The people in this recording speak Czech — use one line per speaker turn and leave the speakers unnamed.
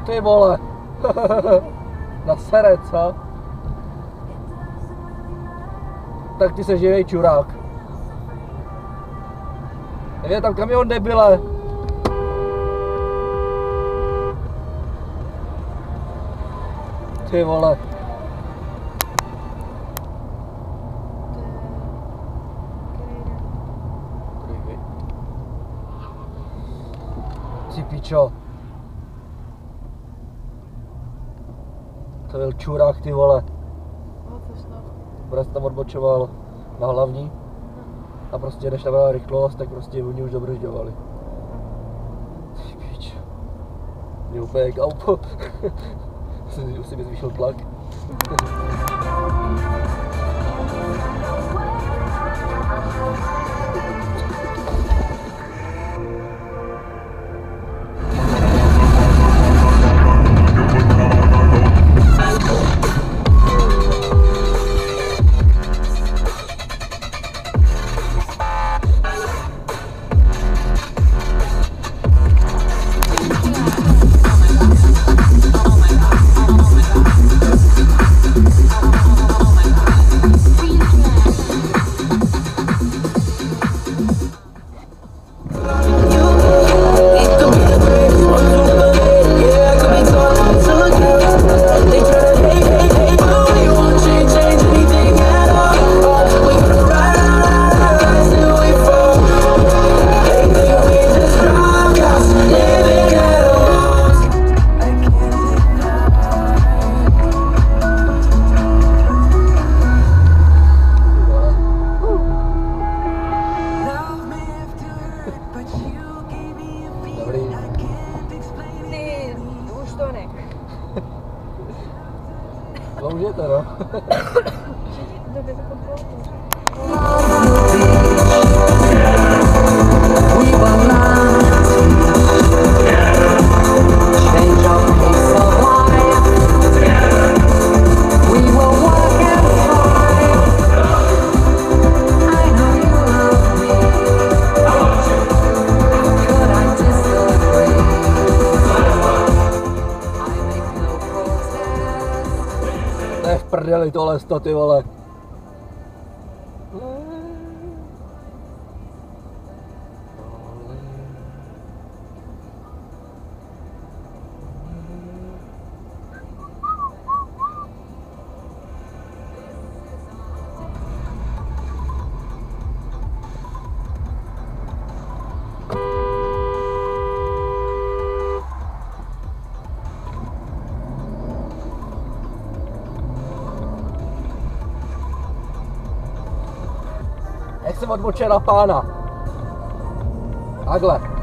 Ty vole. Na sere, co? Tak ty se živej čurák. Je tam kamion, debile. Ty vole. Ty pičo. To byl čurák, ty vole. Protože tam odbočoval na hlavní a prostě než nabrala rychlost, tak prostě oni už dobržďovali. Ty pičo. Mě úplně jak auto. Už si mi zvýšil tlak. Můžete, no. To je v prdeli tohle sto, ty vole. Jak jsem odbočil na pána. Takhle.